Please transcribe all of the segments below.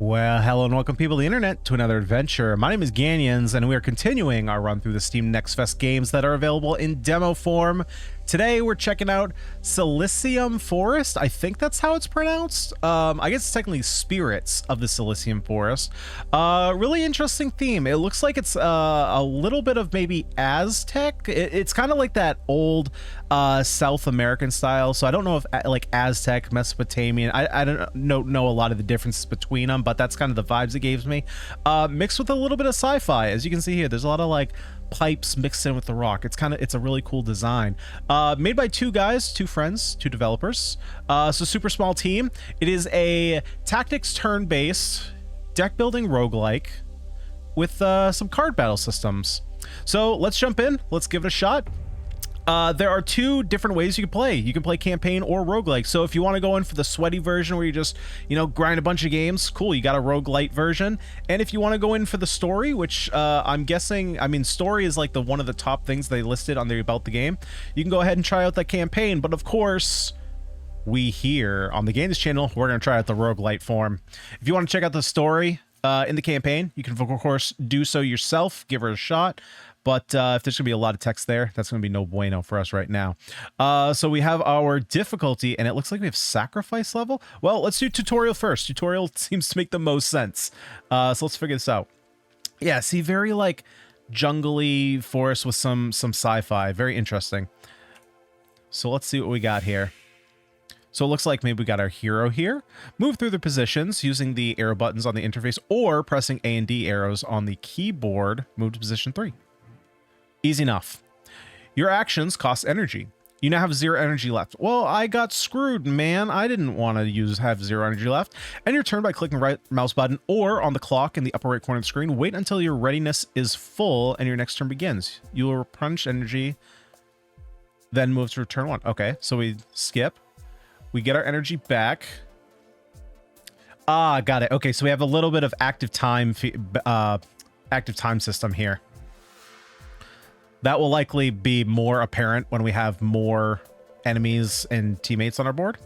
Well, hello and welcome people to the internet to another adventure. My name is Ganyonz and we are continuing our run through the Steam Next Fest games that are available in demo form. Today we're checking out Silicium Forest. I think that's how it's pronounced. I guess it's technically Spirits of the Silicium Forest. Really interesting theme. It looks like it's a little bit of maybe Aztec. It's kind of like that old South American style. So I don't know if like Aztec, Mesopotamian. I don't know a lot of the differences between them, but that's kind of the vibes it gives me. Mixed with a little bit of sci-fi. As you can see here, there's a lot of like pipes mixed in with the rock. It's a really cool design. Made by two guys, two friends, two developers. So super small team. It is a tactics turn-based deck building roguelike with some card battle systems. So let's jump in. Let's give it a shot. There are two different ways you can play. You can play campaign or roguelike. So if you want to go in for the sweaty version where you just, grind a bunch of games, cool, you got a roguelite version. And if you want to go in for the story, which I'm guessing, story is like one of the top things they listed on the about the game, you can go ahead and try out that campaign. But of course, we here on the Games channel, we're going to try out the roguelite form. If you want to check out the story in the campaign, you can of course do so yourself, give her a shot. But if there's going to be a lot of text there, that's going to be no bueno for us right now. So we have our difficulty, and it looks like we have sacrifice level. Well, let's do tutorial first. Tutorial seems to make the most sense. So let's figure this out. Yeah, see, very like jungly forest with some sci-fi. Very interesting. So let's see what we got here. So it looks like maybe we got our hero here. Move through the positions using the arrow buttons on the interface or pressing A and D arrows on the keyboard. Move to position 3. Easy enough. Your actions cost energy. You now have 0 energy left. Well, I got screwed, man. I didn't want to have 0 energy left. End your turn by clicking right mouse button or on the clock in the upper right corner of the screen. Wait until your readiness is full and your next turn begins. You will replenish energy, then move to turn 1. Okay, so we skip. We get our energy back. Ah, got it. Okay, so we have a little bit of active time system here. That will likely be more apparent when we have more enemies and teammates on our board.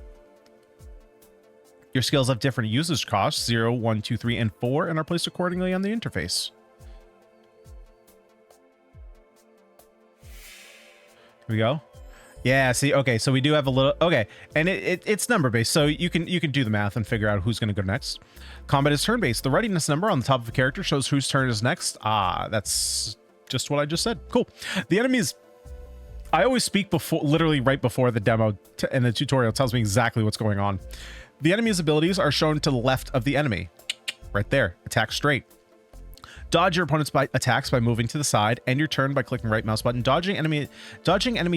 Your skills have different usage costs, 0, 1, 2, 3, and 4, and are placed accordingly on the interface. Here we go. Yeah, see, okay, so we do have a little, okay, and it's number-based, so you can do the math and figure out who's going to go next. Combat is turn-based. The readiness number on the top of a character shows whose turn is next. Ah, that's just what I just said. Cool. The enemies, I always speak literally right before the demo and the tutorial tells me exactly what's going on. The enemy's abilities are shown to the left of the enemy. Right there. Attack straight. Dodge your opponent's attacks by moving to the side. End your turn by clicking right mouse button. Dodging enemy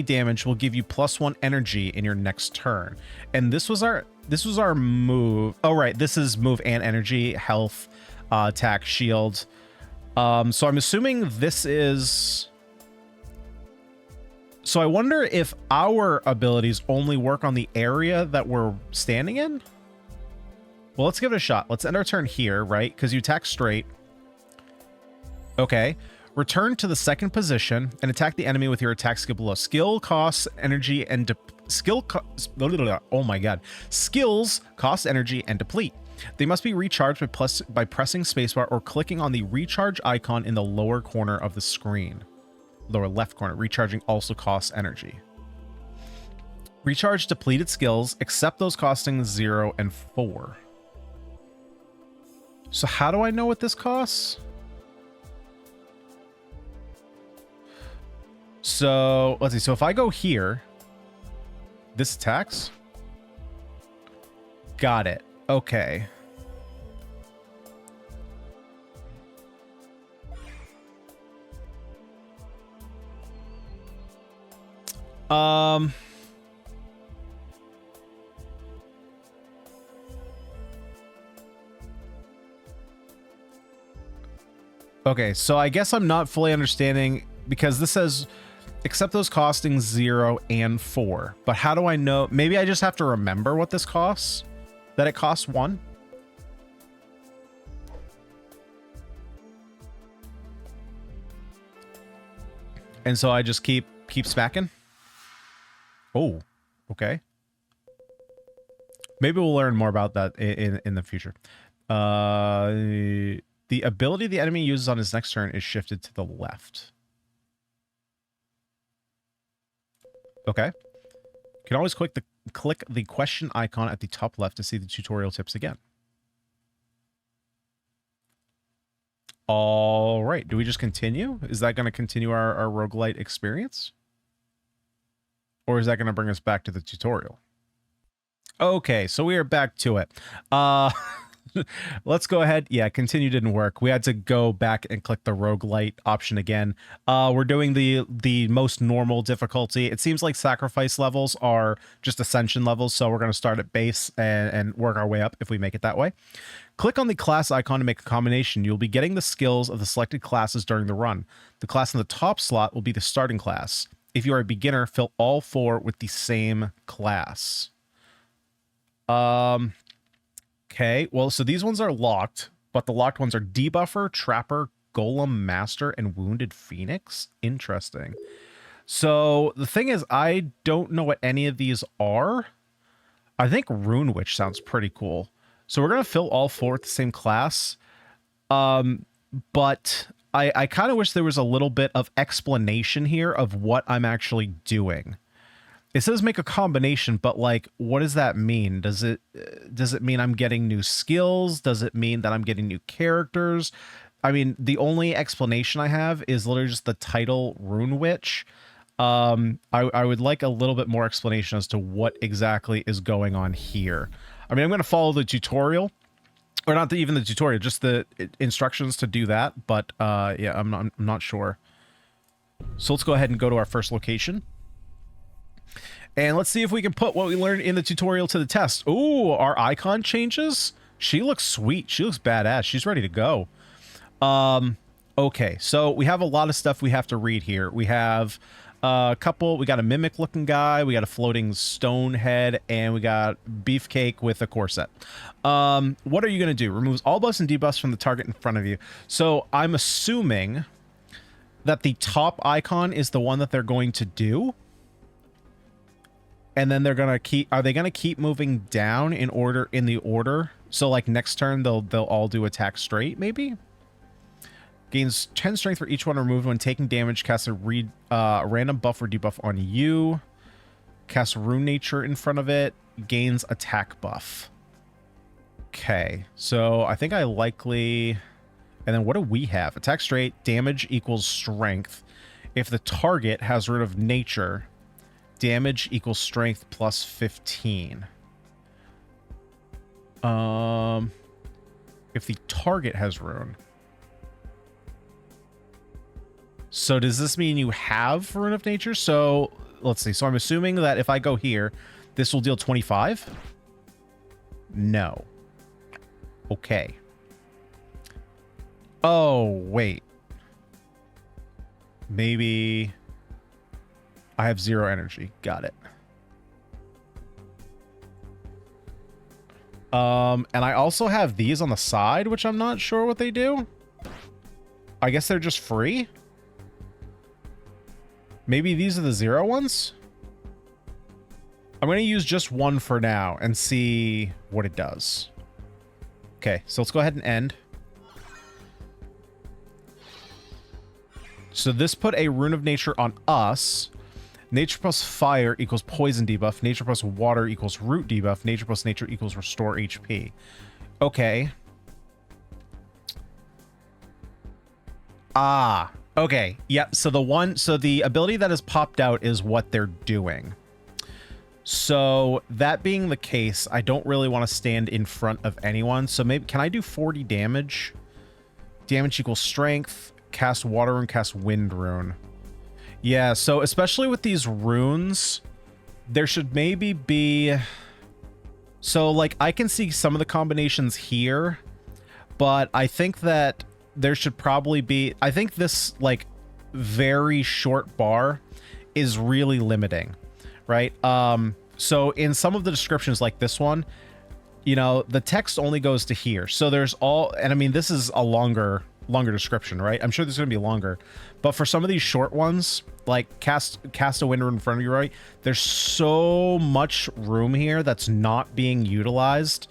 damage will give you +1 energy in your next turn. And this was our move. Oh, right. This is move and energy, health, attack, shield. So I'm assuming this is... So I wonder if our abilities only work on the area that we're standing in? Well, let's give it a shot. Let's end our turn here, right? Because you attack straight. Okay. Return to the second position and attack the enemy with your attack skill below. Skill costs energy and... Oh my god. Skills cost energy and deplete. They must be recharged by pressing spacebar or clicking on the recharge icon in the lower corner of the screen. Lower left corner. Recharging also costs energy. Recharge depleted skills, except those costing 0 and 4. So how do I know what this costs? So let's see. So if I go here, this attacks. Got it. Okay. Okay, so I guess I'm not fully understanding because this says except those costing 0 and 4. But how do I know? Maybe I just have to remember what this costs. That it costs 1. And so I just keep smacking. Oh, okay. Maybe we'll learn more about that in the future. The ability the enemy uses on his next turn is shifted to the left. Okay. You can always click the question icon at the top left to see the tutorial tips again. All right. Do we just continue? Is that going to continue our roguelite experience? Or is that going to bring us back to the tutorial? Okay, so we are back to it. Let's go ahead. Yeah, continue didn't work. We had to go back and click the roguelite option again. We're doing the most normal difficulty. It seems like sacrifice levels are just ascension levels, so we're going to start at base and work our way up if we make it that way. Click on the class icon to make a combination. You'll be getting the skills of the selected classes during the run. The class in the top slot will be the starting class. If you are a beginner, fill all 4 with the same class. Okay, well, so these ones are locked, but the locked ones are Debuffer, Trapper, Golem, Master, and Wounded Phoenix. Interesting. So the thing is, I don't know what any of these are. I think Rune Witch sounds pretty cool. So we're going to fill all 4 with the same class. But I kind of wish there was a little bit of explanation here of what I'm actually doing. It says make a combination, but like, what does that mean? Does it mean I'm getting new skills? Does it mean that I'm getting new characters? I mean, the only explanation I have is literally just the title Rune Witch. I would like a little bit more explanation as to what exactly is going on here. I mean, I'm going to follow the tutorial, or not even the tutorial, just the instructions to do that. But yeah, I'm not sure. So let's go ahead and go to our first location. And let's see if we can put what we learned in the tutorial to the test. Ooh, our icon changes. She looks sweet. She looks badass. She's ready to go. Okay, so we have a lot of stuff we have to read here. We have a couple. We got a mimic looking guy. We got a floating stone head, and we got beefcake with a corset. What are you going to do? Removes all buffs and debuffs from the target in front of you. So I'm assuming that the top icon is the one that they're going to do. And then they're going to keep, are they going to keep moving down in the order? So like next turn, they'll all do attack straight, maybe? Gains 10 strength for each one removed when taking damage. Casts a random buff or debuff on you. Casts Rune Nature in front of it. Gains attack buff. Okay, so I think I likely... And then what do we have? Attack straight, damage equals strength. If the target has Rune of Nature... Damage equals strength plus 15. If the target has Rune. So does this mean you have Rune of Nature? So let's see. So I'm assuming that if I go here, this will deal 25? No. Okay. Oh, wait. Maybe... I have 0 energy. Got it. And I also have these on the side, which I'm not sure what they do. I guess they're just free. Maybe these are the 0 ones? I'm going to use just one for now and see what it does. Okay, so let's go ahead and end. So this put a Rune of Nature on us. Nature plus fire equals poison debuff. Nature plus water equals root debuff. Nature plus nature equals restore HP. Okay. Ah, okay. Yeah, so the ability that has popped out is what they're doing. So that being the case, I don't really want to stand in front of anyone. So maybe, can I do 40 damage? Damage equals strength. Cast water rune, cast wind rune. Yeah, so especially with these runes, there should maybe be... So, like, I can see some of the combinations here, but I think that there should probably be... I think this, like, very short bar is really limiting, right? So in some of the descriptions, like this one, you know, the text only goes to here. So there's all... And, I mean, this is a longer description, right? I'm sure this is going to be longer. But for some of these short ones, like cast a wind rune in front of you, right? There's so much room here that's not being utilized.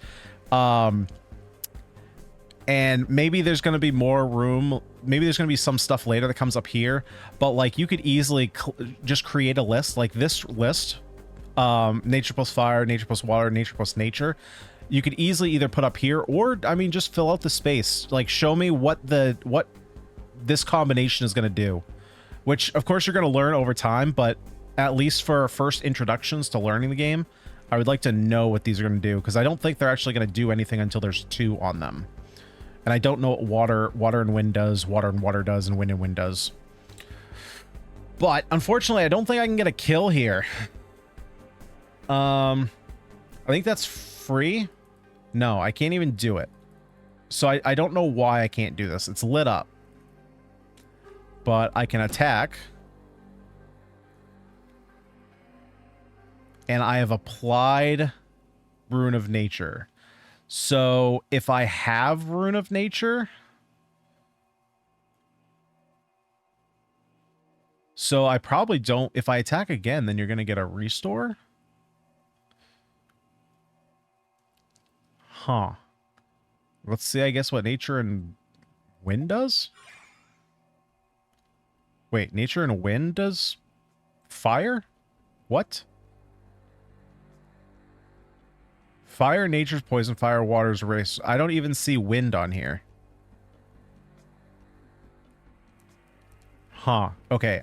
And maybe there's going to be more room. Maybe there's going to be some stuff later that comes up here. But like you could easily just create a list like this list. Nature plus fire, nature plus water, nature plus nature. You could easily either put up here or, I mean, just fill out the space. Like show me what this combination is going to do. Which of course you're going to learn over time. But at least for first introductions to learning the game, I would like to know what these are going to do. Because I don't think they're actually going to do anything until there's 2 on them. And I don't know what water and wind does, water and water does, and wind does. But unfortunately, I don't think I can get a kill here. I think that's free. No, I can't even do it. So I don't know why I can't do this. It's lit up. But I can attack. And I have applied Rune of Nature. So if I have Rune of Nature, so I probably don't. If I attack again, then you're going to get a restore. Huh. Let's see, I guess, what nature and wind does. Wait, nature and wind does fire? What? Fire, nature's poison, fire, water's race. I don't even see wind on here. Huh. Okay.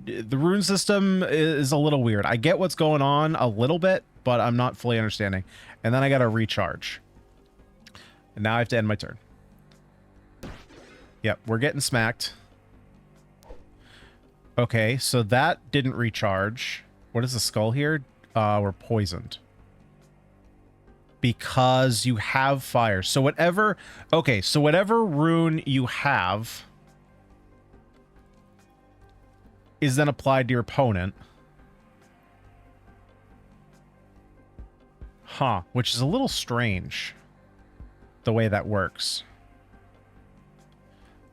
The rune system is a little weird. I get what's going on a little bit, but I'm not fully understanding. And then I got to recharge. And now I have to end my turn. Yep, we're getting smacked. Okay, so that didn't recharge. What is the skull here? We're poisoned. Because you have fire. So whatever... Okay, so whatever rune you have is then applied to your opponent. Huh, which is a little strange, the way that works.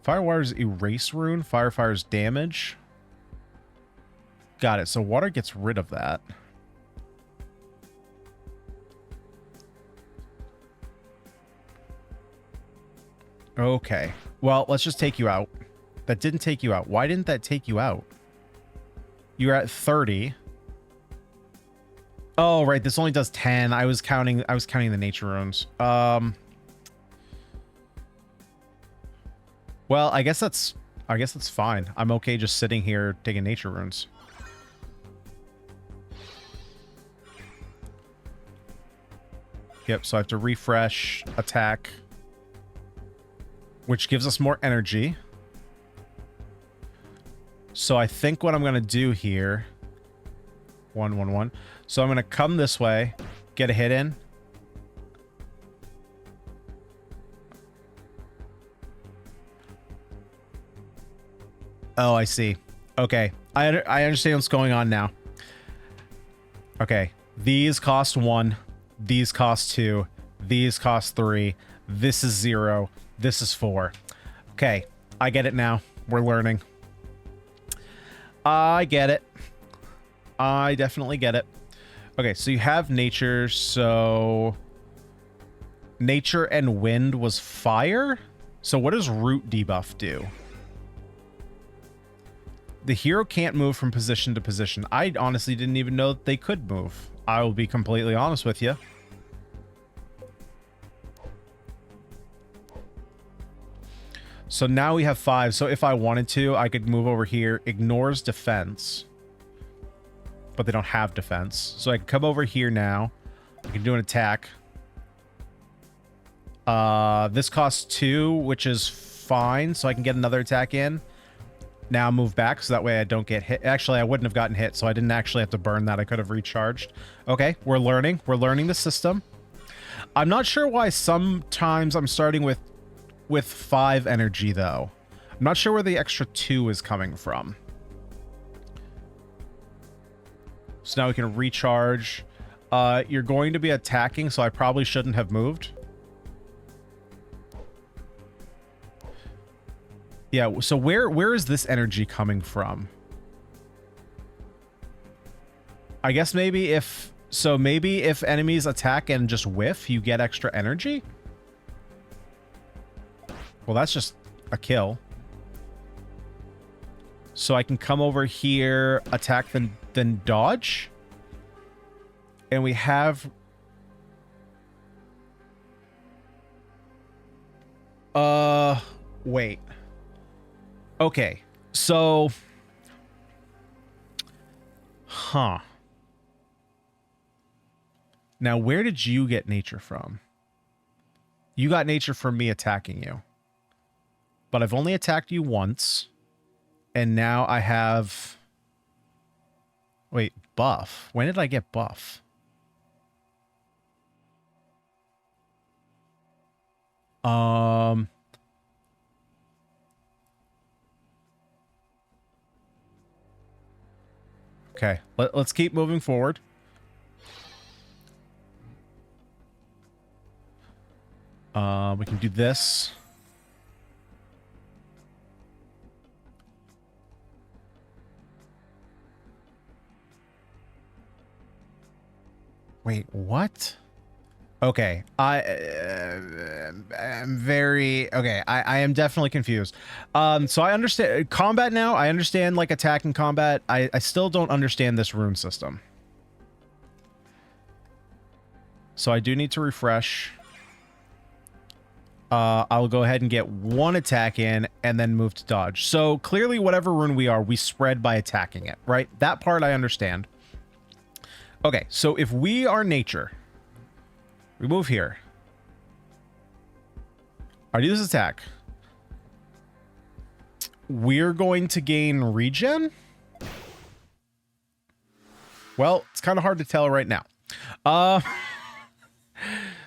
Firewater's erase rune. Firefire's damage. Got it. So water gets rid of that. Okay. Well, let's just take you out. That didn't take you out. Why didn't that take you out? You're at 30. Oh, right. This only does 10. I was counting the nature runes. Well, I guess that's fine. I'm okay just sitting here taking nature runes. Yep, so I have to refresh, attack, which gives us more energy. So I think what I'm going to do here... 1, 1, 1. So I'm going to come this way, get a hit in. Oh, I see. Okay. I understand what's going on now. Okay. These cost 1. These cost 2. These cost 3. This is 0. This is 4. Okay. I get it now. We're learning. I get it. I definitely get it. Okay, so you have nature. So nature and wind was fire. So what does root debuff do? The hero can't move from position to position. I honestly didn't even know that they could move. I will be completely honest with you. So now we have 5. So if I wanted to, I could move over here. Ignores defense. But they don't have defense. So I can come over here now. I can do an attack. This costs 2, which is fine. So I can get another attack in. Now move back so that way I don't get hit. Actually, I wouldn't have gotten hit, so I didn't actually have to burn that. I could have recharged. Okay, we're learning. We're learning the system. I'm not sure why sometimes I'm starting with 5 energy, though. I'm not sure where the extra 2 is coming from. So now we can recharge. You're going to be attacking, so I probably shouldn't have moved. Yeah, so where is this energy coming from? I guess maybe if enemies attack and just whiff, you get extra energy? Well, that's just a kill. So I can come over here, attack, then dodge. And we have... Wait. Okay, so... Huh. Now, where did you get nature from? You got nature from me attacking you. But I've only attacked you once. And now I have... Wait, buff. When did I get buff? Okay, let's keep moving forward. We can do this. Wait, what? Okay, I am very... Okay, I am definitely confused. So I understand... Combat now, I understand, like, attack and combat. I still don't understand this rune system. So I do need to refresh. I'll go ahead and get one attack in and then move to dodge. So clearly whatever rune we are, we spread by attacking it, right? That part I understand. Okay, so if we are nature... We move here. I do this attack. We're going to gain regen? Well, it's kind of hard to tell right now.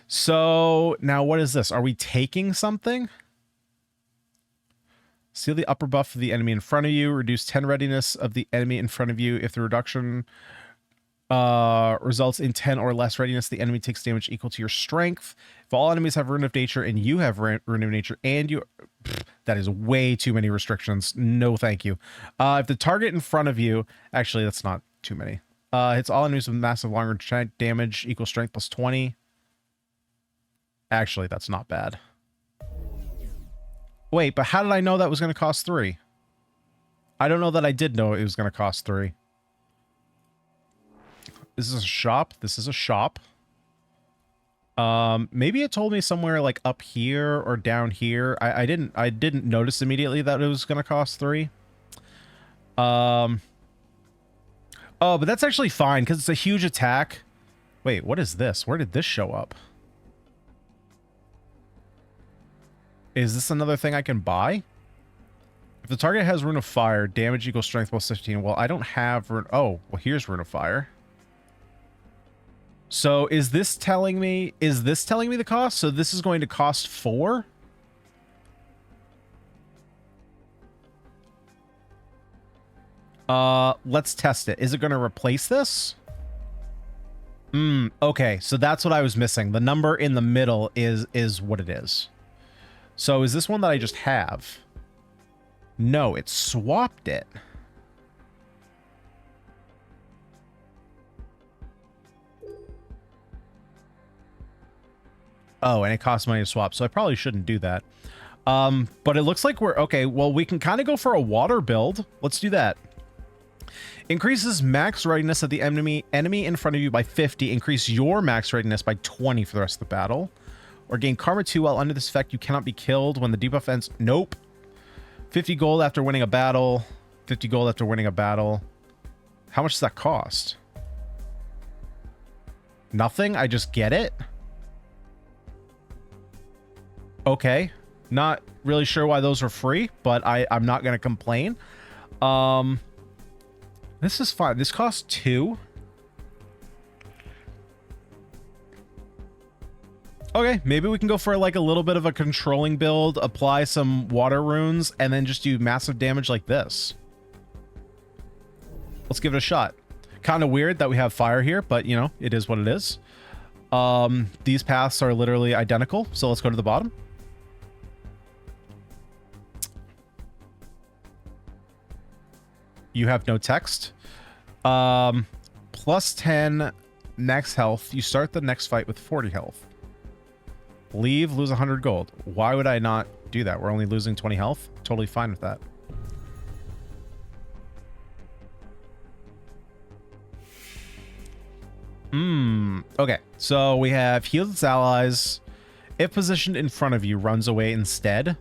So, now what is this? Are we taking something? Seal the upper buff of the enemy in front of you. Reduce 10 readiness of the enemy in front of you. If the reduction... results in 10 or less readiness, the enemy takes damage equal to your strength. If all enemies have Rune of Nature and you have Rune of Nature and you... that is way too many restrictions. No, thank you. If the target in front of you... Actually, that's not too many. Hits all enemies with massive long-range damage, equal strength plus 20. Actually, that's not bad. Wait, but how did I know that was going to cost 3? I don't know that I did know it was going to cost 3. This is a shop. This is a shop. Maybe it told me somewhere like up here or down here. I didn't notice immediately that it was going to cost 3. Oh, but that's actually fine because it's a huge attack. Wait, what is this? Where did this show up? Is this another thing I can buy? If the target has Rune of Fire, damage equals strength plus 15. Well, I don't have Rune... Oh, well, here's Rune of Fire. So is this telling me the cost? So this is going to cost 4? Let's test it. Is it going to replace this? Okay, so that's what I was missing. The number in the middle is what it is. So is this one that I just have? No, it swapped it. Oh, and it costs money to swap, so I probably shouldn't do that. But it looks like we're... Okay, well, we can kind of go for a water build. Let's do that. Increases max readiness of the enemy in front of you by 50. Increase your max readiness by 20 for the rest of the battle. Or gain Karma 2 while under this effect. You cannot be killed when the debuff ends. Nope. 50 gold after winning a battle. 50 gold after winning a battle. How much does that cost? Nothing? I just get it? Okay. Not really sure why those are free, but I'm not going to complain. This is fine. This costs 2. Okay, maybe we can go for like a little bit of a controlling build, apply some water runes, and then just do massive damage like this. Let's give it a shot. Kind of weird that we have fire here, but you know, it is what it is. These paths are literally identical, so let's go to the bottom. You have no text. Plus 10 max health. You start the next fight with 40 health. Leave, lose 100 gold. Why would I not do that. We're only losing 20 health. Totally fine with that. Okay, so we have healed its allies. If positioned in front of you, runs away instead.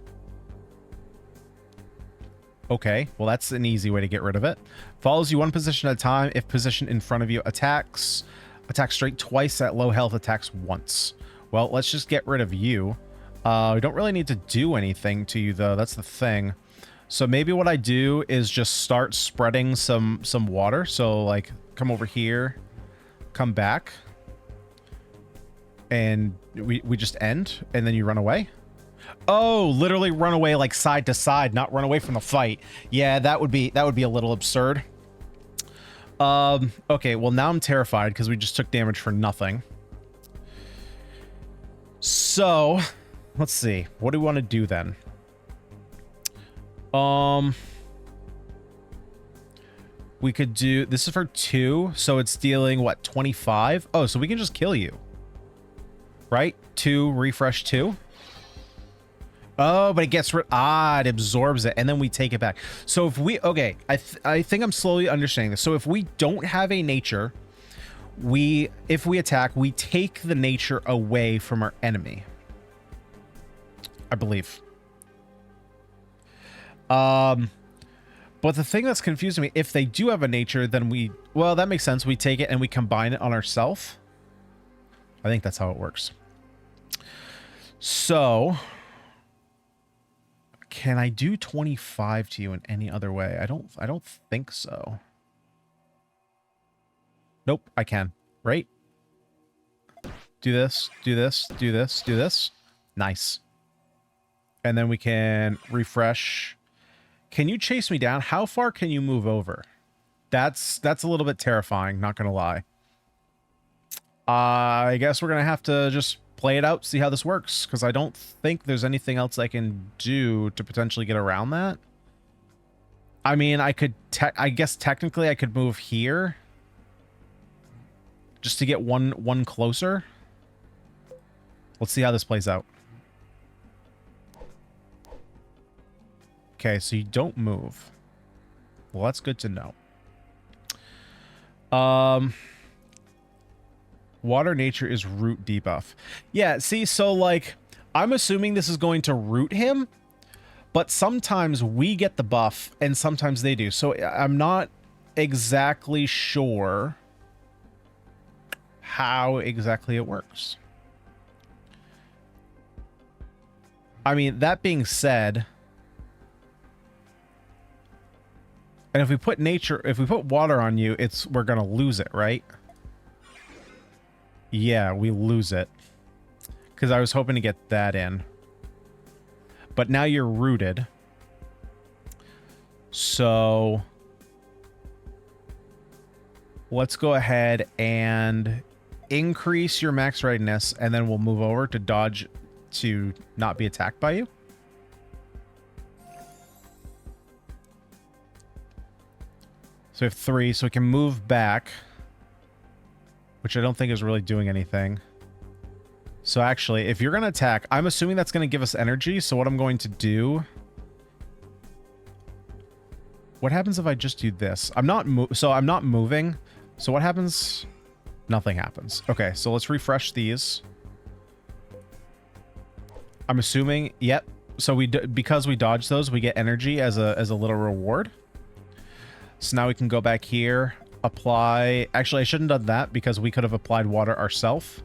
Okay, well, that's an easy way to get rid of it. Follows you one position at a time. If positioned in front of you, attacks. Attacks straight twice at low health, attacks once. Well, let's just get rid of you. We don't really need to do anything to you, though. That's the thing. So maybe what I do is just start spreading some water. So, like, come over here. Come back. And we just end. And then you run away. Oh, literally run away like side to side, not run away from the fight. Yeah, that would be a little absurd. Okay, well now I'm terrified because we just took damage for nothing. So, let's see. What do we want to do then? We could do, this is for 2, so it's dealing what, 25? Oh, so we can just kill you. Right? 2, refresh 2. Oh, but it gets rid. It absorbs it, and then we take it back. So if we, okay, I think I'm slowly understanding this. So if we don't have a nature, if we attack, we take the nature away from our enemy. I believe. But the thing that's confusing me, if they do have a nature, then well, that makes sense. We take it and we combine it on ourselves. I think that's how it works. So, can I do 25 to you in any other way? I don't think so. Nope, I can. Right? Do this, do this, do this, do this. Nice. And then we can refresh. Can you chase me down? How far can you move over? That's a little bit terrifying, not gonna lie. I guess we're gonna have to just play it out, see how this works, because I don't think there's anything else I can do to potentially get around that. I mean, I guess technically I could move here just to get one closer. Let's see how this plays out. Okay, so you don't move. Well, that's good to know. Water nature is root debuff. Yeah, see, so like, I'm assuming this is going to root him, but sometimes we get the buff and sometimes they do. So I'm not exactly sure how exactly it works. I mean, that being said, and if we put water on you, we're gonna lose it, right? Yeah, we lose it. Because I was hoping to get that in. But now you're rooted. So let's go ahead and increase your max readiness, and then we'll move over to dodge to not be attacked by you. So we have 3, so we can move back, which I don't think is really doing anything. So actually, if you're going to attack, I'm assuming that's going to give us energy. So what I'm going to do... What happens if I just do this? I'm not moving. So what happens? Nothing happens. Okay, so let's refresh these. I'm assuming, yep. So because we dodge those, we get energy as a little reward. So now we can go back here, apply... Actually, I shouldn't have done that because we could have applied water ourselves.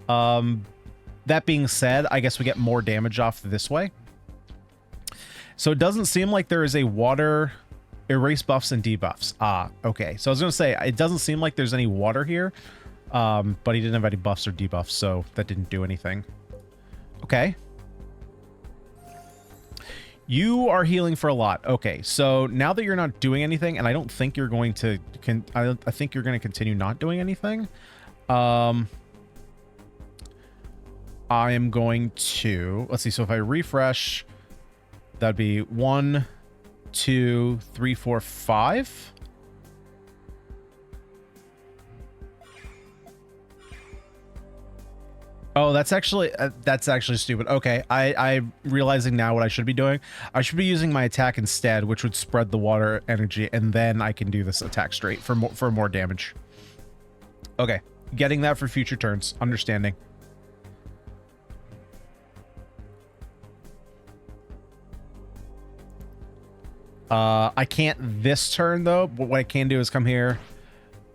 That being said, I guess we get more damage off this way. So it doesn't seem like there is a water... Erase buffs and debuffs. Okay. So I was going to say, it doesn't seem like there's any water here, but he didn't have any buffs or debuffs, so that didn't do anything. Okay. You are healing for a lot. Okay, so now that you're not doing anything, and I don't think you're going to... I think you're going to continue not doing anything. I am going to... Let's see, so if I refresh, that'd be 1... 2, 3, 4, 5. Oh, that's actually stupid. Okay, I'm realizing now what I should be doing. I should be using my attack instead, which would spread the water energy, and then I can do this attack straight for more damage. Okay, getting that for future turns. Understanding. I can't this turn though, but what I can do is come here,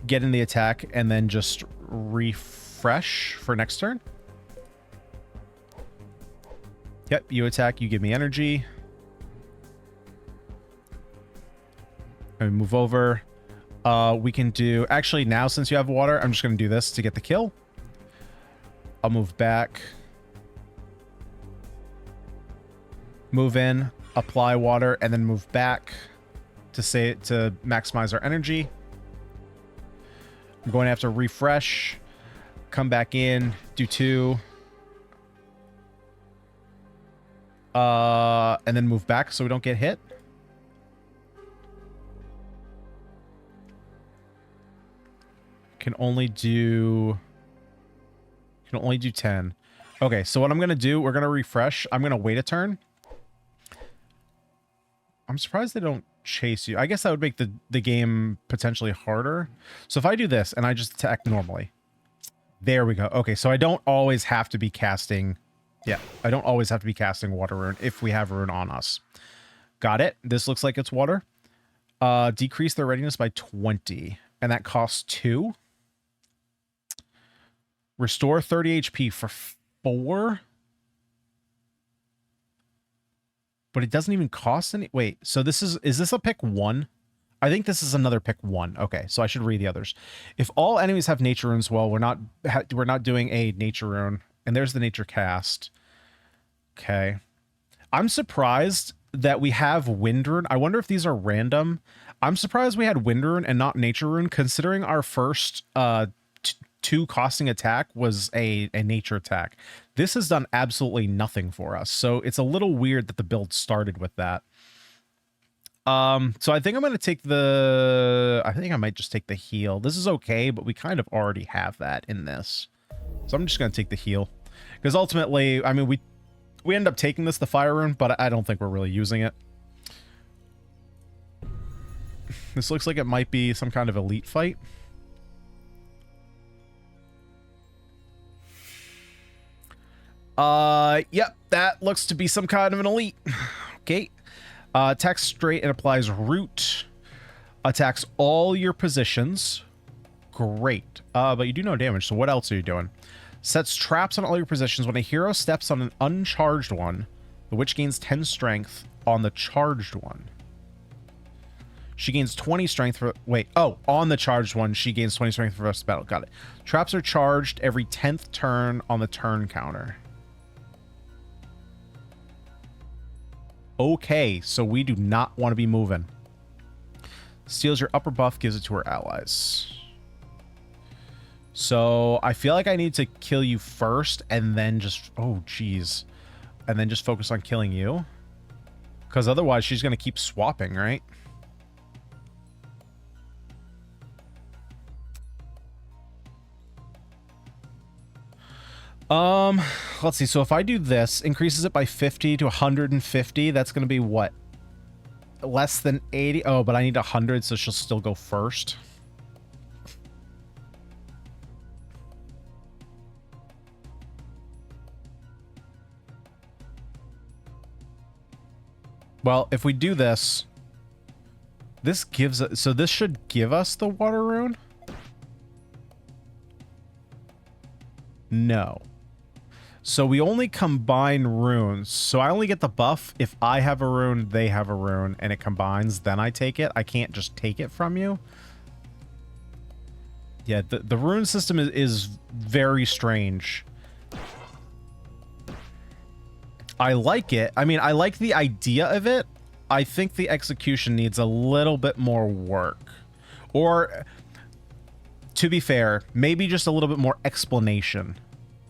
get in the attack, and then just refresh for next turn. Yep, you attack, you give me energy. And move over. We can do... Actually, now since you have water, I'm just going to do this to get the kill. I'll move back. Move in, apply water, and then move back to maximize our energy. I'm going to have to refresh. Come back in, do 2. And then move back so we don't get hit. Can only do 10. Okay, so what I'm gonna do, we're gonna refresh. I'm gonna wait a turn. I'm surprised they don't chase you. I guess that would make the game potentially harder. So if I do this and I just attack normally. There we go. Okay, so I don't always have to be casting... Yeah, I don't always have to be casting water rune if we have rune on us. Got it. This looks like it's water. Decrease their readiness by 20. And that costs 2. Restore 30 HP for 4. But it doesn't even cost any... Wait, so is this a pick 1? I think this is another pick 1. Okay, so I should read the others. If all enemies have nature runes, well, we're not doing a nature rune. And there's the nature cast. Okay. I'm surprised that we have wind rune. I wonder if these are random. I'm surprised we had wind rune and not nature rune, considering our first 2 costing attack was a nature attack. This has done absolutely nothing for us. So it's a little weird that the build started with that. So I think I'm going to take I think I might just take the heal. This is okay, but we kind of already have that in this. So I'm just going to take the heal. Because ultimately, I mean, we end up taking the fire rune, but I don't think we're really using it. This looks like it might be some kind of elite fight. Yep, that looks to be some kind of an elite. Okay. Attacks straight and applies root. Attacks all your positions. Great. But you do no damage, so what else are you doing? Sets traps on all your positions. When a hero steps on an uncharged one, the witch gains 10 strength on the charged one. She gains 20 strength for... Wait. Oh, on the charged one, she gains 20 strength for the rest of the battle. Got it. Traps are charged every 10th turn on the turn counter. Okay, so we do not want to be moving. Steals your upper buff, gives it to her allies. So I feel like I need to kill you first and then just... Oh, geez. And then just focus on killing you. Because otherwise she's going to keep swapping, right? Let's see. So if I do this, increases it by 50 to 150, that's going to be what? Less than 80? Oh, but I need 100, so she'll still go first. Well, if we do this, this gives us... So this should give us the water rune? No. So we only combine runes. So I only get the buff if I have a rune, they have a rune, and it combines, then I take it. I can't just take it from you. Yeah, the rune system is very strange. I like it. I mean, I like the idea of it. I think the execution needs a little bit more work. Or, to be fair, maybe just a little bit more explanation.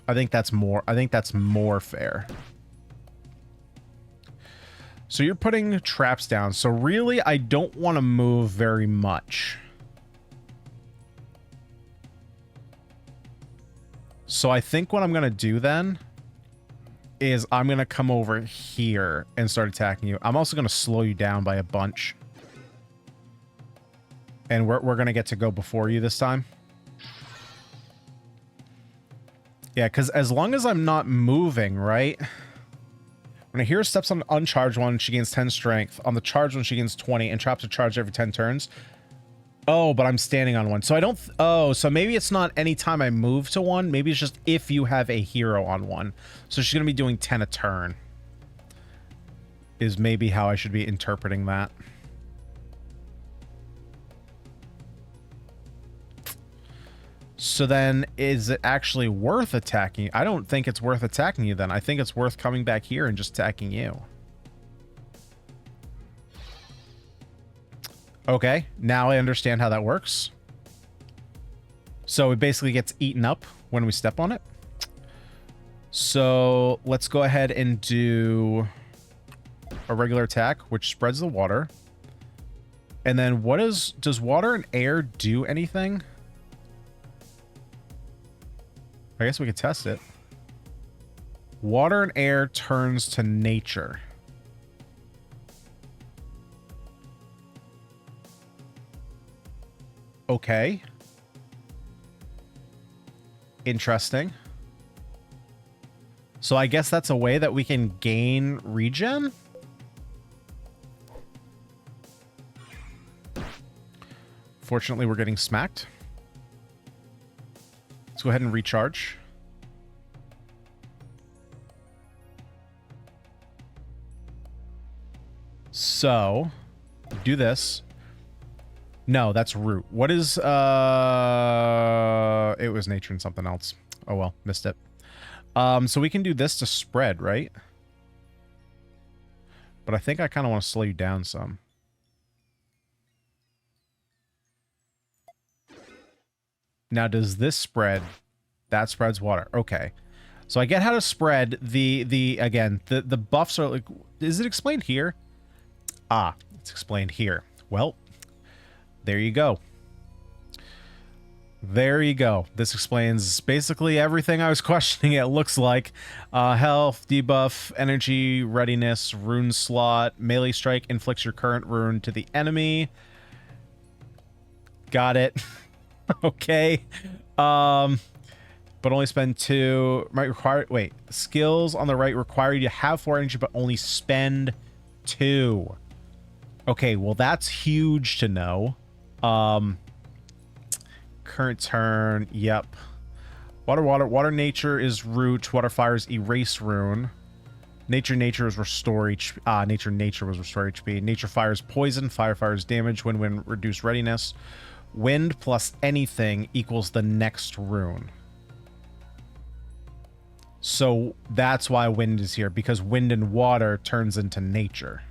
I think that's more fair. So you're putting traps down. So really, I don't want to move very much. So I think what I'm going to do then is I'm going to come over here and start attacking you. I'm also going to slow you down by a bunch. And we're going to get to go before you this time. Yeah, because as long as I'm not moving, right? When a hero steps on an uncharged one, she gains 10 strength. On the charged one, she gains 20 and traps a charge every 10 turns. Oh, but I'm standing on one. So I don't... Oh, so maybe it's not any time I move to one. Maybe it's just if you have a hero on one. So she's going to be doing 10 a turn. Is maybe how I should be interpreting that. So then, is it actually worth attacking? I don't think it's worth attacking you then. I think it's worth coming back here and just attacking you. Okay, now I understand how that works. So it basically gets eaten up when we step on it. So let's go ahead and do a regular attack, which spreads the water. And then what does water and air do anything? I guess we could test it. Water and air turns to nature. Okay. Interesting. So I guess that's a way that we can gain regen? Fortunately, we're getting smacked. Let's go ahead and recharge. So, do this. No, that's root. What is, it was nature and something else. Oh well, missed it. So we can do this to spread, right? But I think I kind of want to slow you down some. Now, does this spread? That spreads water. Okay. So I get how to spread again, the buffs are like, is it explained here? Ah, it's explained here. Well, there you go. There you go. This explains basically everything I was questioning, it looks like. Health, debuff, energy, readiness, rune slot, melee strike inflicts your current rune to the enemy. Got it. Okay. But only spend 2. Might require... Wait. Skills on the right require you to have 4 energy, but only spend 2. Okay, well, that's huge to know. Current turn. Yep. Water nature is root. Water fire is erase rune. Nature is restore HP. Nature was restore HP. Nature fire is poison. Fire is damage. Wind reduce readiness. Wind plus anything equals the next rune. So that's why wind is here, because wind and water turns into nature.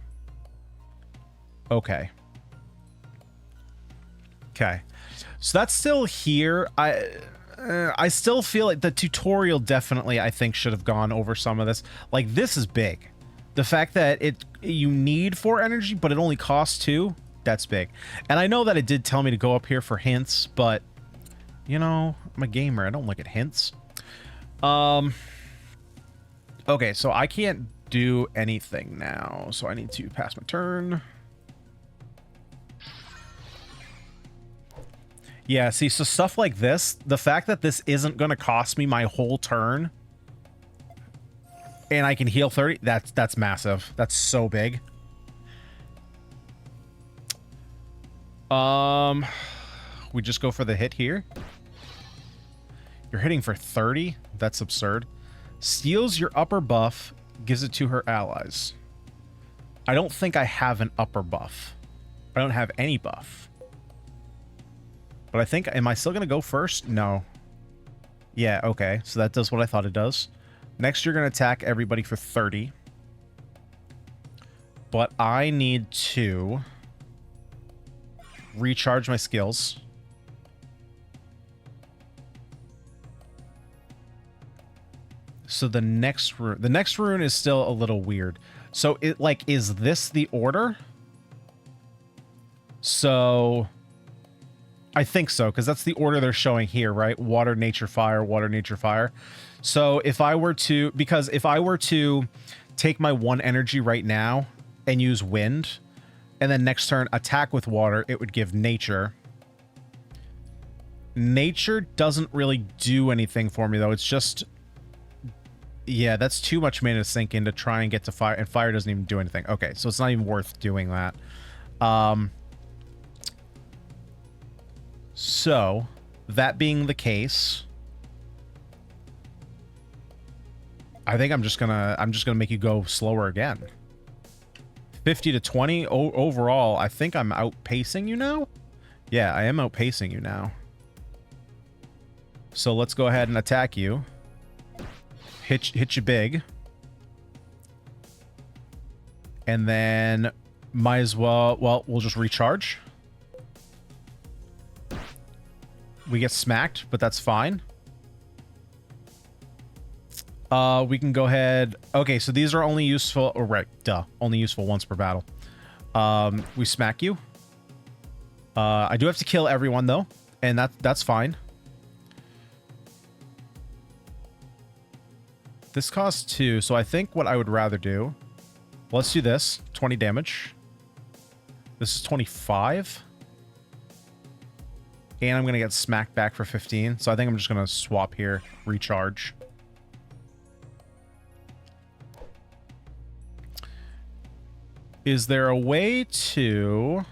Okay. Okay. So that's still here. I still feel like the tutorial definitely, I think, should have gone over some of this. Like, this is big. The fact that you need 4 energy, but it only costs 2, that's big. And I know that it did tell me to go up here for hints, but, you know, I'm a gamer. I don't look at hints. Okay, so I can't do anything now. So I need to pass my turn. Yeah, see, so stuff like this, the fact that this isn't going to cost me my whole turn and I can heal 30, that's massive. That's so big. We just go for the hit here. You're hitting for 30? That's absurd. Steals your upper buff, gives it to her allies. I don't think I have an upper buff. I don't have any buff. But I think, am I still going to go first? No. Yeah, okay. So that does what I thought it does. Next, you're going to attack everybody for 30. But I need to recharge my skills. So the next rune is still a little weird. So it, like, is this the order? So I think so, because that's the order they're showing here, right? Water, nature, fire, water, nature, fire. So if I were to, because if I were to take my 1 energy right now and use wind, and then next turn attack with water, it would give nature. Nature doesn't really do anything for me, though. It's just, yeah, that's too much mana to sink in to try and get to fire, and fire doesn't even do anything. Okay, so it's not even worth doing that. So, that being the case, I think I'm just gonna make you go slower again. 50 to 20 overall. I think I'm outpacing you now. Yeah, I am outpacing you now. So let's go ahead and attack you. Hit you big. And then might as well, we'll just recharge. We get smacked, but that's fine. We can go ahead. Okay, so these are only useful, or right, duh, only useful once per battle. We smack you. I do have to kill everyone though, and that's fine. This costs 2, so I think what I would rather do, let's do this, 20 damage. This is 25. And I'm going to get smacked back for 15, so I think I'm just going to swap here, recharge. Is there a way to...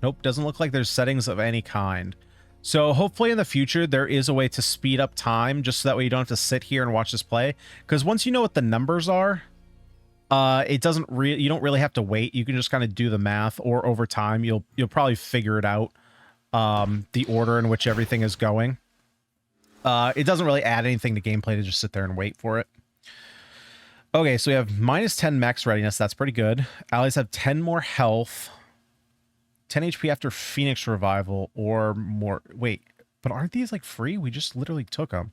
Nope, doesn't look like there's settings of any kind. So hopefully in the future there is a way to speed up time, just so that way you don't have to sit here and watch this play. Because once you know what the numbers are, it doesn't you don't really have to wait. You can just kind of do the math, or over time you'll probably figure it out, the order in which everything is going. It doesn't really add anything to gameplay to just sit there and wait for it. Okay, so we have -10 max readiness. That's pretty good. Allies have 10 more health. 10 HP after Phoenix Revival or more. Wait, but aren't these like free? We just literally took them.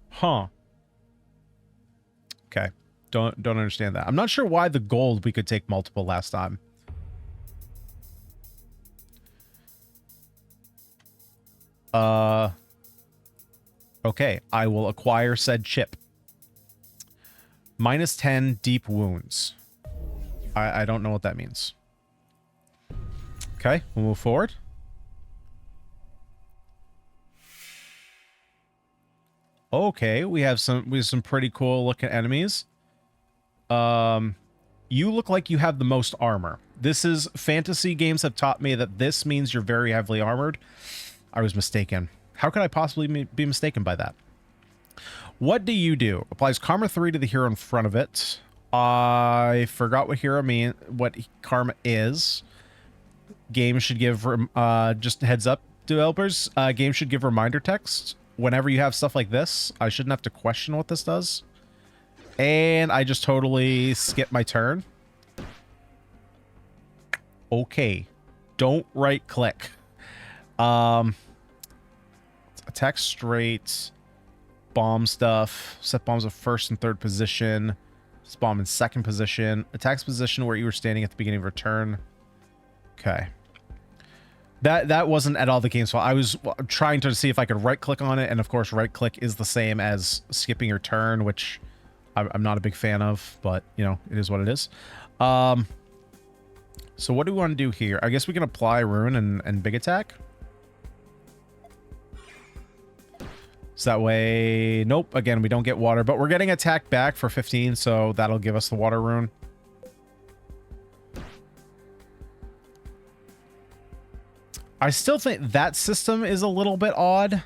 Huh. Okay. Don't understand that. I'm not sure why the gold we could take multiple last time. Okay, I will acquire said chip. -10 deep wounds. I don't know what that means. Okay, we'll move forward. Okay, we have some pretty cool looking enemies. You look like you have the most armor. This is fantasy games have taught me that this means you're very heavily armored. I was mistaken. How could I possibly be mistaken by that? What do you do? Applies Karma 3 to the hero in front of it. I forgot what Karma is. Game should give, just heads up, developers, game should give reminder text whenever you have stuff like this. I shouldn't have to question what this does. And I just totally skipped my turn. Okay. Don't right click. Attack straight. Bomb stuff. Set bombs at 1st and 3rd position. Set bomb in 2nd position. Attacks position where you were standing at the beginning of your turn. Okay. That wasn't at all the game's fault. I was trying to see if I could right click on it, and of course right click is the same as skipping your turn, which I'm not a big fan of, but you know, it is what it is. So what do we want to do here? I guess we can apply rune and big attack. So that way, nope, again, we don't get water, but we're getting attack back for 15, so that'll give us the water rune. I still think that system is a little bit odd.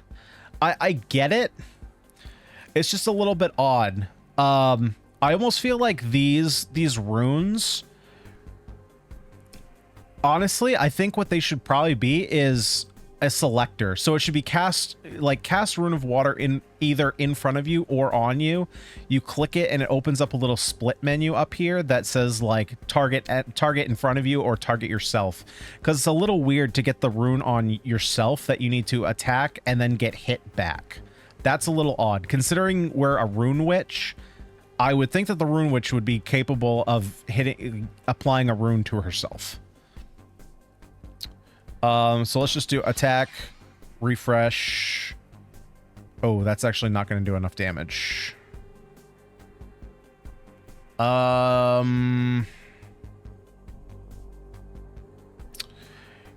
I get it. It's just a little bit odd. I almost feel like these runes, honestly, I think what they should probably be is a selector. So it should be cast Rune of Water in either in front of you or on you. You click it and it opens up a little split menu up here that says like target in front of you or target yourself, because it's a little weird to get the rune on yourself that you need to attack and then get hit back. That's a little odd considering we're a rune witch. I would think that the rune witch would be capable of applying a rune to herself. So let's just do attack, refresh. Oh, that's actually not going to do enough damage.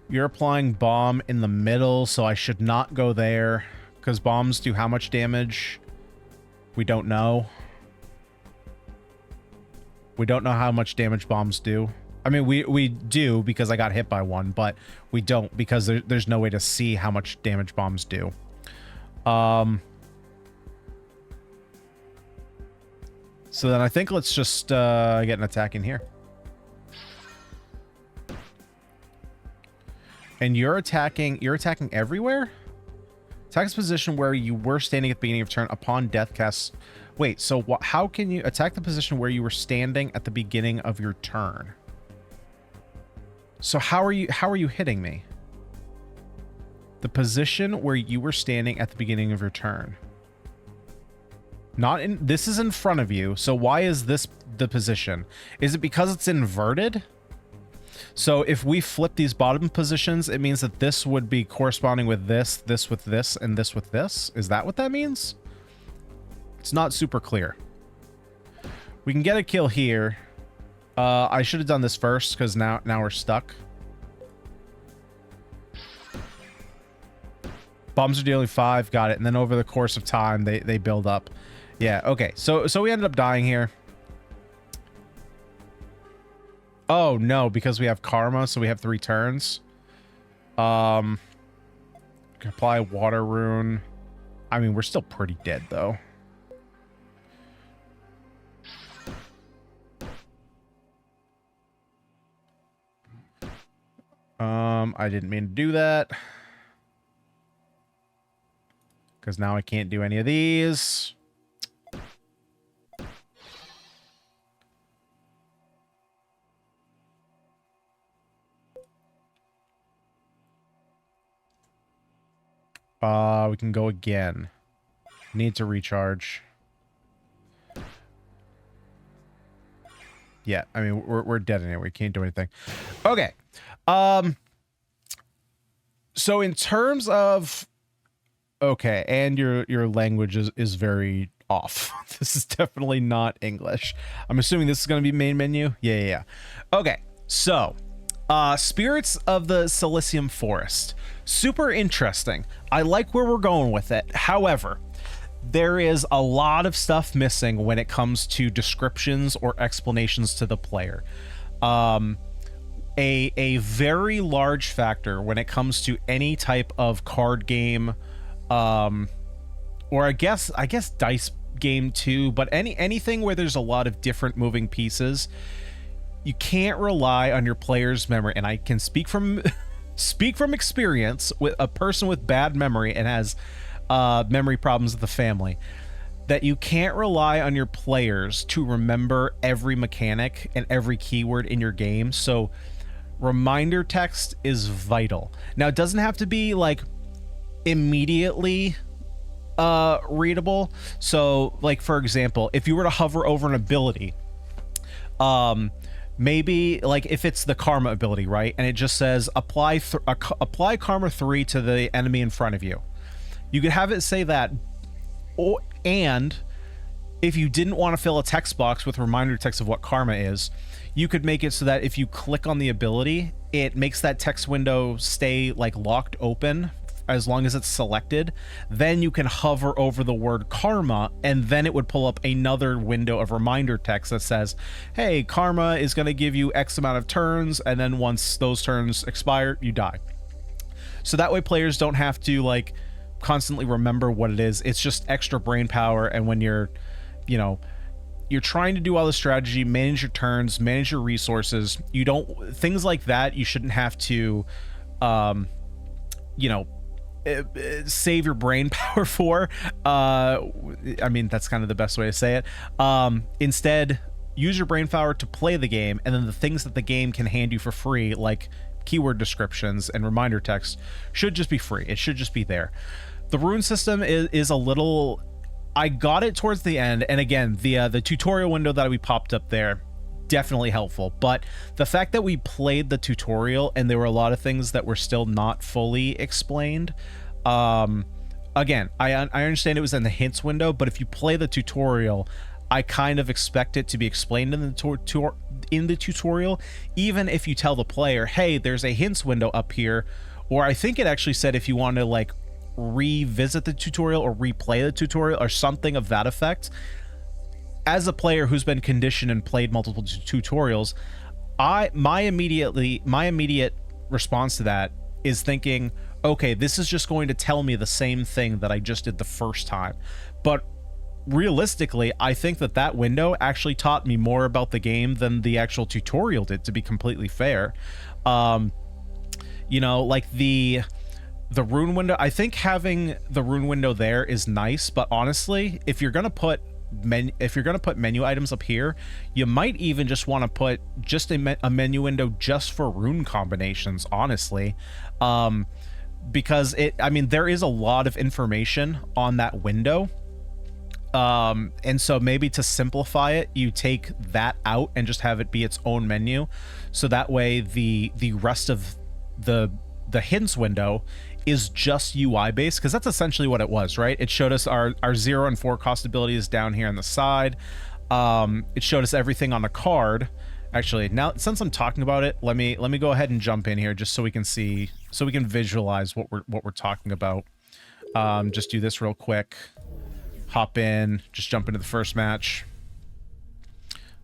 You're applying bomb in the middle, so I should not go there, because bombs do how much damage? We don't know. We don't know how much damage bombs do. I mean, we do because I got hit by one, but we don't because there's no way to see how much damage bombs do. So then I think let's just get an attack in here. And you're attacking everywhere? Attack this position where you were standing at the beginning of turn upon death cast. Wait, so how can you attack the position where you were standing at the beginning of your turn? So how are you hitting me? The position where you were standing at the beginning of your turn. This is in front of you. So why is this the position? Is it because it's inverted? So if we flip these bottom positions, it means that this would be corresponding with this with this, and this with this. Is that what that means? It's not super clear. We can get a kill here. I should have done this first because now we're stuck. Bombs are dealing 5, got it. And then over the course of time, they build up. Yeah, okay. So we ended up dying here. Oh no, because we have karma, so we have 3 turns. Can apply water rune. I mean, we're still pretty dead though. I didn't mean to do that. Because now I can't do any of these. We can go again. Need to recharge. Yeah, I mean, we're dead anyway. We can't do anything. Okay. So in terms of... Okay, and your language is very off. This is definitely not English. I'm assuming this is going to be main menu. Yeah. Okay, so... Spirits of the Silicium Forest. Super interesting. I like where we're going with it. However, there is a lot of stuff missing when it comes to descriptions or explanations to the player. A very large factor when it comes to any type of card game, or I guess dice game too, but anything where there's a lot of different moving pieces. You can't rely on your player's memory, and I can speak from experience with a person with bad memory and has memory problems with the family, that you can't rely on your players to remember every mechanic and every keyword in your game. So reminder text is vital. Now, it doesn't have to be like immediately readable. So like, for example, if you were to hover over an ability, maybe like if it's the karma ability, right, and it just says apply karma 3 to the enemy in front of you, you could have it say that. And if you didn't want to fill a text box with reminder text of what karma is, you could make it so that if you click on the ability, it makes that text window stay like locked open as long as it's selected. Then you can hover over the word karma, and then it would pull up another window of reminder text that says, hey, karma is going to give you X amount of turns, and then once those turns expire, you die. So that way players don't have to like constantly remember what it is. It's just extra brain power. And when you're trying to do all the strategy, manage your turns, manage your resources, things like that, you shouldn't have to save your brain power for. I mean, that's kind of the best way to say it. Instead, use your brain power to play the game, and then the things that the game can hand you for free, like keyword descriptions and reminder text, should just be free. It should just be there. The rune system is a little... I got it towards the end, and again, the tutorial window that we popped up there definitely helpful. But the fact that we played the tutorial and there were a lot of things that were still not fully explained, again, I understand it was in the hints window, but if you play the tutorial, I kind of expect it to be explained in the tutorial, even if you tell the player, hey, there's a hints window up here. Or I think it actually said if you want to like revisit the tutorial or replay the tutorial or something of that effect. As a player who's been conditioned and played multiple tutorials, my immediate response to that is thinking, okay, this is just going to tell me the same thing that I just did the first time. But realistically, I think that window actually taught me more about the game than the actual tutorial did, to be completely fair. You know, like the rune window, I think having the rune window there is nice, but honestly, if you're gonna put menu items up here, you might even just want to put just a menu window just for rune combinations, honestly. Because I mean, there is a lot of information on that window. And so maybe to simplify it, you take that out and just have it be its own menu. So that way the rest of the hints window is just UI based, because that's essentially what it was, right? It showed us our 0 and 4 cost abilities down here on the side. It showed us everything on the card. Actually, now since I'm talking about it, let me go ahead and jump in here just so we can see, so we can visualize what we're talking about. Just do this real quick. Hop in, just jump into the first match.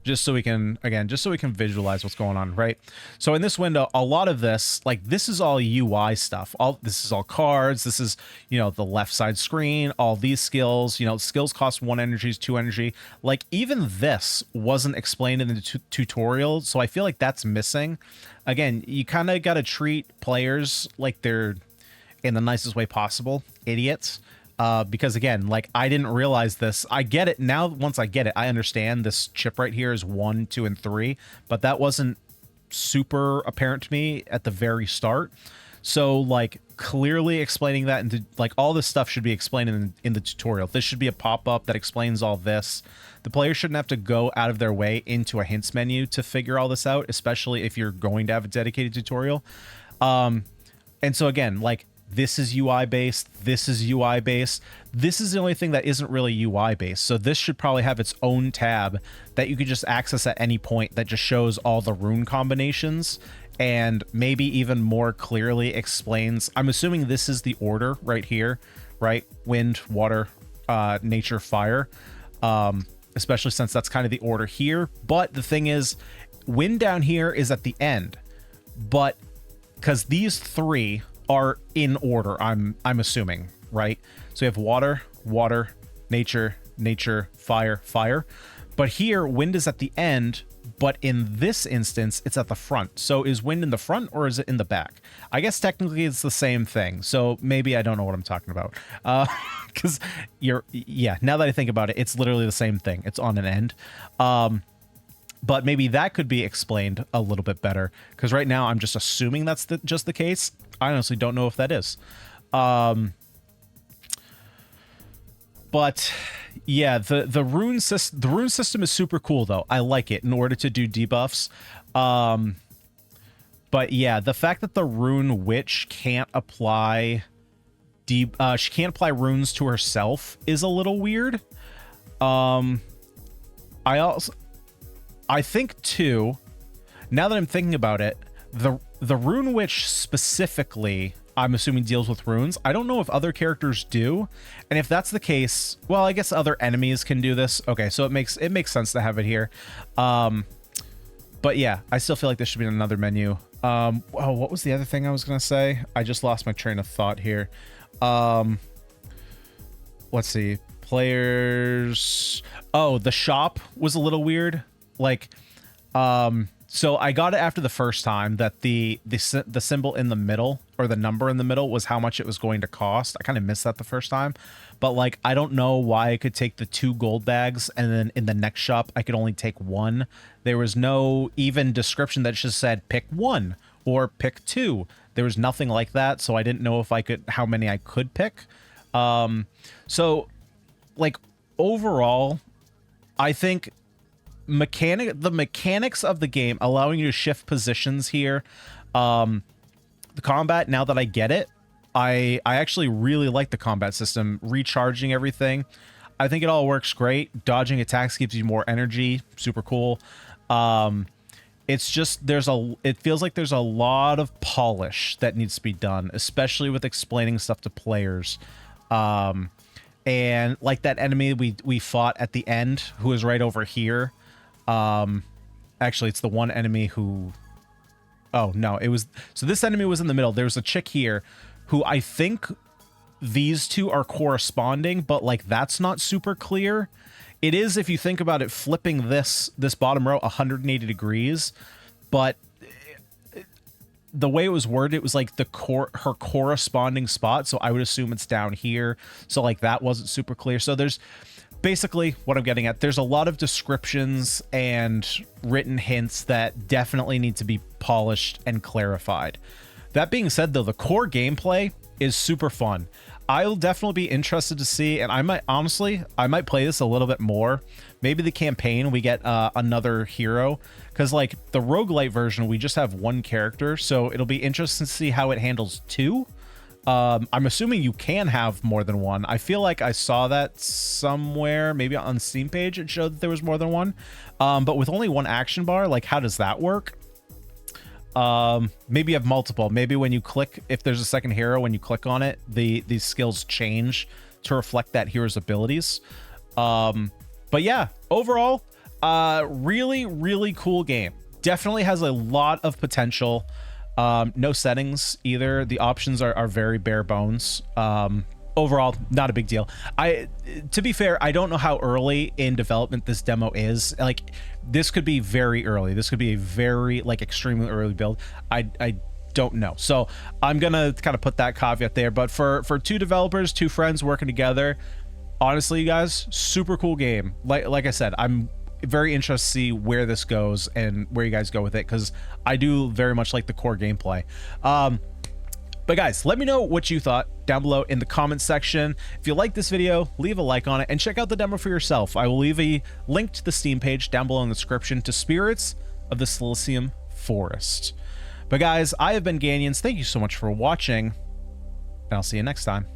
Just so we can, again, just so we can visualize what's going on, right? So in this window, a lot of this, like this is all UI stuff. This is all cards. This is, you know, the left side screen, all these skills, you know, skills cost 1 energy, 2 energy. Like even this wasn't explained in the tutorial. So I feel like that's missing. Again, you kind of got to treat players like they're, in the nicest way possible, idiots. Because again, like I didn't realize this. I get it now. Once I get it, I understand this chip right here is 1, 2, and 3, but that wasn't super apparent to me at the very start. So like clearly explaining that into like all this stuff should be explained in the tutorial. This should be a pop-up that explains all this. The player shouldn't have to go out of their way into a hints menu to figure all this out, especially if you're going to have a dedicated tutorial. And so again, like, this is UI based. This is UI based. This is the only thing that isn't really UI based. So this should probably have its own tab that you could just access at any point that just shows all the rune combinations and maybe even more clearly explains. I'm assuming this is the order right here, right? Wind, water, nature, fire. Especially since that's kind of the order here. But the thing is, wind down here is at the end. But because these three are in order, I'm assuming, right? So you have water, water, nature, nature, fire, fire. But here, wind is at the end, but in this instance, it's at the front. So is wind in the front or is it in the back? I guess technically it's the same thing. So maybe I don't know what I'm talking about. Because yeah, now that I think about it, it's literally the same thing. It's on an end. But maybe that could be explained a little bit better, because right now I'm just assuming that's just the case. I honestly don't know if that is. But yeah, the rune system is super cool though. I like it in order to do debuffs. But yeah, the fact that the rune witch can't apply she can't apply runes to herself is a little weird. I think too, now that I'm thinking about it, the rune witch specifically, I'm assuming deals with runes. I don't know if other characters do, and if that's the case, well, I guess other enemies can do this. Okay, so it makes sense to have it here. But yeah, I still feel like this should be in another menu. Oh, what was the other thing I was gonna say? I just lost my train of thought here. Let's see, players. Oh, the shop was a little weird. Like, so I got it after the first time that the symbol in the middle, or the number in the middle, was how much it was going to cost. I kind of missed that the first time, but like, I don't know why I could take the 2 gold bags and then in the next shop I could only take 1. There was no even description that just said pick 1 or pick 2. There was nothing like that, so I didn't know if how many I could pick. So like overall, I think the mechanics of the game, allowing you to shift positions here, the combat, now that I get it, I actually really like the combat system, recharging everything. I think it all works great. Dodging attacks gives you more energy, super cool. It's just it feels like there's a lot of polish that needs to be done, especially with explaining stuff to players. And like that enemy we fought at the end, who is right over here. Actually, it's the one enemy who... Oh, no, it was... So this enemy was in the middle. There's a chick here who I think these two are corresponding, but like that's not super clear. It is, if you think about it, flipping this bottom row 180 degrees, but the way it was worded, it was like her corresponding spot, so I would assume it's down here. So like that wasn't super clear. So there's basically what I'm getting at. There's a lot of descriptions and written hints that definitely need to be polished and clarified. That being said, though, the core gameplay is super fun. I'll definitely be interested to see, and I might play this a little bit more. Maybe the campaign, we get another hero, because like the roguelite version, we just have one character, so it'll be interesting to see how it handles two. I'm assuming you can have more than one. I feel like I saw that somewhere, maybe on the Steam page, it showed that there was more than one. But with only one action bar, like how does that work? Maybe you have multiple. Maybe when you click, if there's a second hero, when you click on it, these skills change to reflect that hero's abilities. But yeah, overall, really, really cool game. Definitely has a lot of potential. No settings either. The options are very bare bones. Overall, not a big deal. To be fair, I don't know how early in development this demo is. Like, this could be very early. This could be a very, like, extremely early build. I don't know. So I'm gonna kind of put that caveat there. But for two developers, two friends working together, honestly, you guys, super cool game. Like I said, I'm very interested to see where this goes and where you guys go with it, because I do very much like the core gameplay. But guys, let me know what you thought down below in the comments section. If you like this video, leave a like on it and check out the demo for yourself. I will leave a link to the Steam page down below in the description to Spirits of the Silicium Forest. But guys, I have been Ganyonz. Thank you so much for watching, and I'll see you next time.